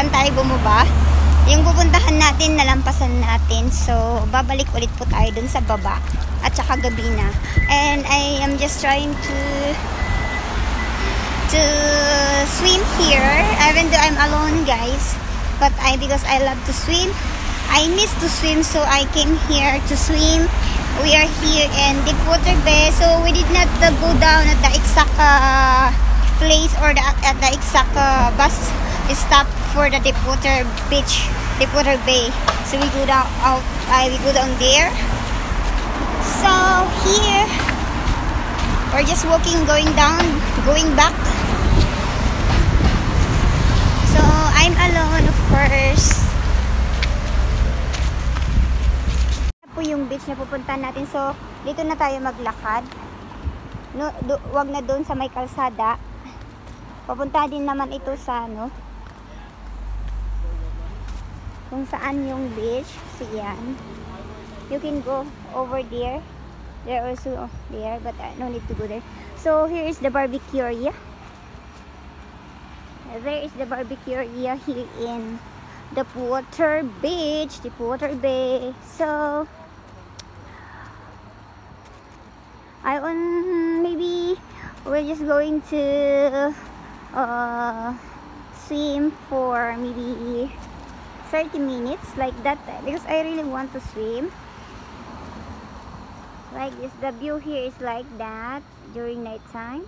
saan tayo bumaba. Yung pupuntahan natin, nalampasan natin. So, babalik ulit po tayo dun sa baba. At saka gabi na. And I am just trying to swim here. Even though I'm alone, guys. But because I love to swim, I miss to swim. So, I came here to swim. We are here in Deepwater Bay. So, we did not go down at the exact place or at the exact bus stop for the Deepwater Beach, Deepwater Bay. So we go down we go down there. So here we're just walking, going down, going back. So I'm alone, of course. Ito po yung beach na pupuntahan natin. So dito na tayo maglakad. No, wag na doon sa may kalsada. Papunta din naman ito sa kung saan yung beach. So yan. You can go over there. They're also there, but I no need to go there. So here is the barbecue area. There is the barbecue area here in Deepwater Beach, Deepwater Bay. So maybe we're just going to swim for maybe 30 minutes like that, because I really want to swim like this. The view here is like that during night time.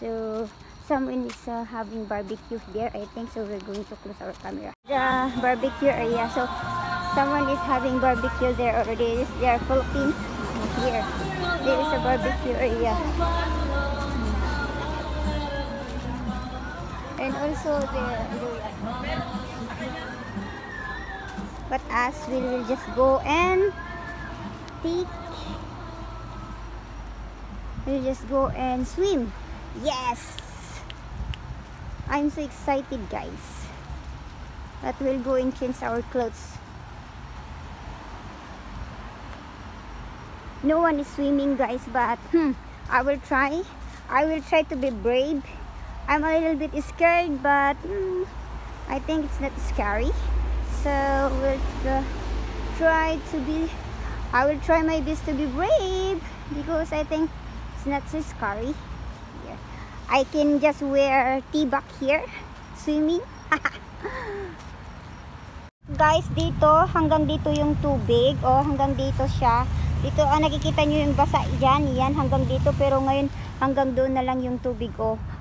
So someone is having barbecue there, I think. So we're going to close our camera. The barbecue area. So someone is having barbecue there already. They are floating here. There is a barbecue area. And also there. But us, we will just go and we'll just go and swim. Yes! I'm so excited, guys. That we'll go and change our clothes. No one is swimming, guys, but I will try. I will try to be brave. I'm a little bit scared, but I think it's not scary. So we'll try to be. I will try my best to be brave because I think it's not so scary. Yeah. I can just wear T-back here, swimming. Guys, dito hanggang dito yung tubig. Hanggang dito siya. Dito, nakikita nyo yung basa dyan. Yan, hanggang dito. Pero ngayon, hanggang doon na lang yung tubig.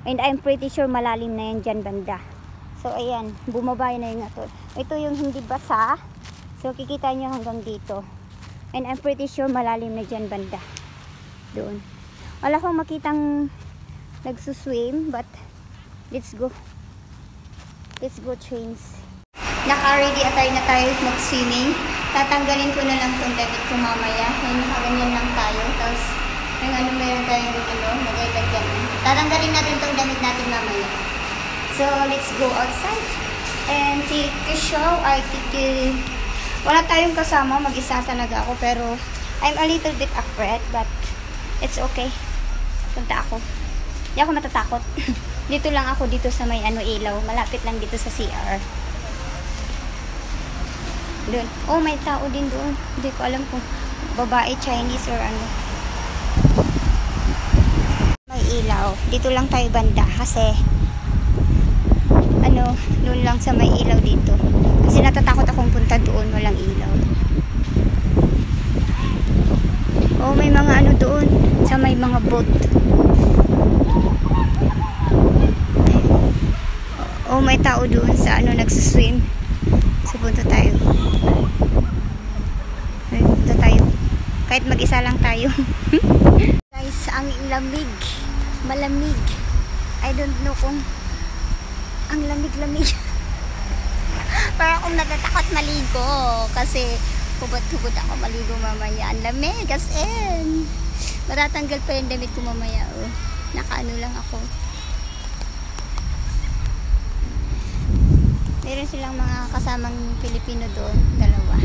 And I'm pretty sure malalim na yan dyan banda. So, ayan. Bumaba na yung ato. Ito yung hindi basa. So, kikita nyo hanggang dito. And I'm pretty sure malalim na dyan banda. Doon. Wala akong makitang nagsuswim. But, let's go. Let's go, trains. Naka-ready attire na tayo mag-swimming. Tatanggalin ko na lang itong damit ko mamaya. Ganyan lang tayo. Tapos, meron tayong nagay-lagyan. Tatanggalin natin itong damit natin mamaya. So, let's go outside. And take a show. Wala tayong kasama. Mag-isa talaga ako. Pero, I'm a little bit afraid. But, it's okay. Punta ako. Hindi ako matatakot. Dito lang ako. Dito sa may ilaw. Malapit lang dito sa CR. Doon. May tao din doon. Hindi ko alam kung babae, Chinese, or ano. May ilaw. Dito lang tayo banda. Kasi, doon lang sa may ilaw dito. Kasi natatakot akong punta doon. Walang ilaw. May mga doon. Sa may mga boat. May tao doon sa nagsuswim. So, punta tayo. Punta tayo. Kahit mag-isa lang tayo. Guys, ang lamig. Malamig. I don't know kung ang lamig-lamig. Para akong natatakot maligo. Kasi hubad-hubad ako maligo mamaya. Ang lamig. Kasi matatanggal pa yung damit ko mamaya. Nakaano lang ako. Meron silang mga kasamang Pilipino doon, dalawa.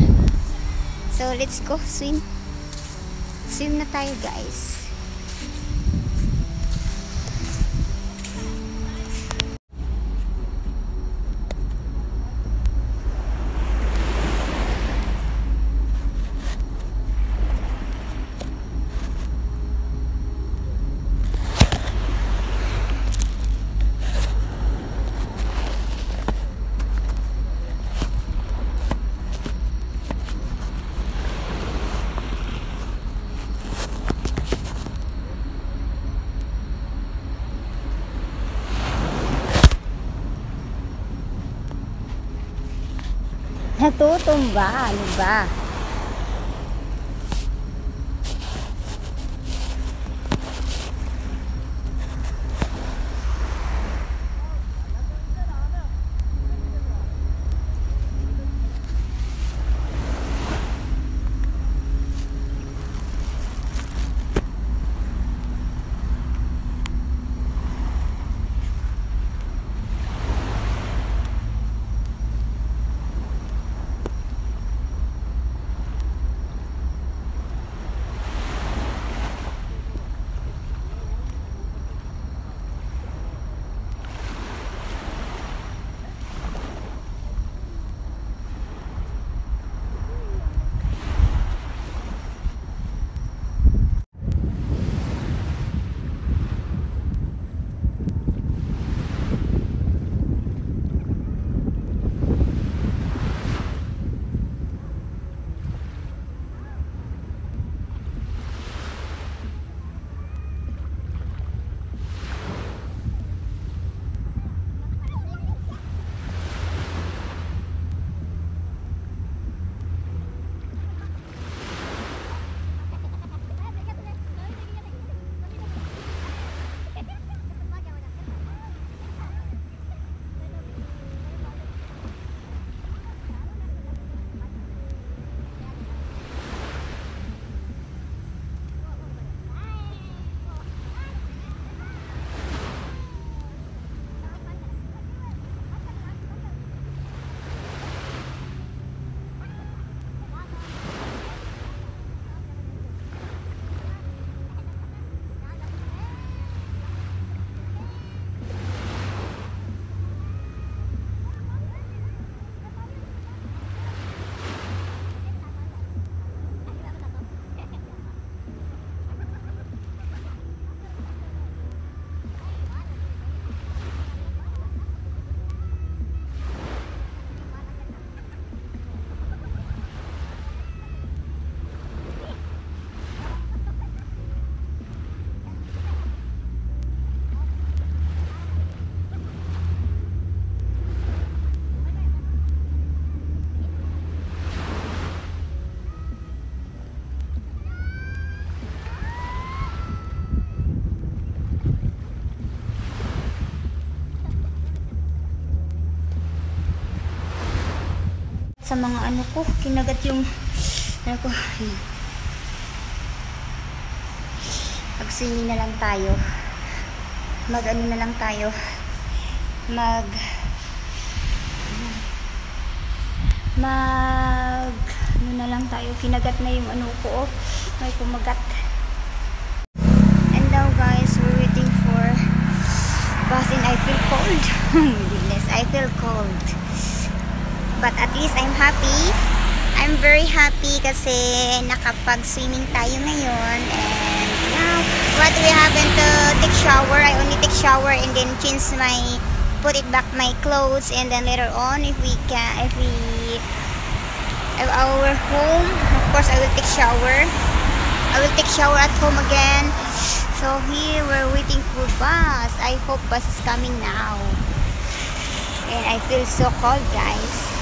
So, let's go swim. Swim na tayo, guys. Natutumba, ano ba? Sa mga ano ko, kinagat yung ano ko. Mag-swimming na lang tayo. Mag-ano na lang tayo. Ano na lang tayo. Kinagat na yung ano ko. Oh. May kumagat. And now guys, we're waiting for bus and I feel cold. Goodness, I feel cold. But at least I'm happy. I'm very happy kasi nakapag-swimming tayo ngayon. And now, what we happen to take shower. I only take shower and then change put it back my clothes. And then later on, if we have our home, of course I will take shower. I will take shower at home again. So here we're waiting for bus. I hope bus is coming now. And I feel so cold, guys.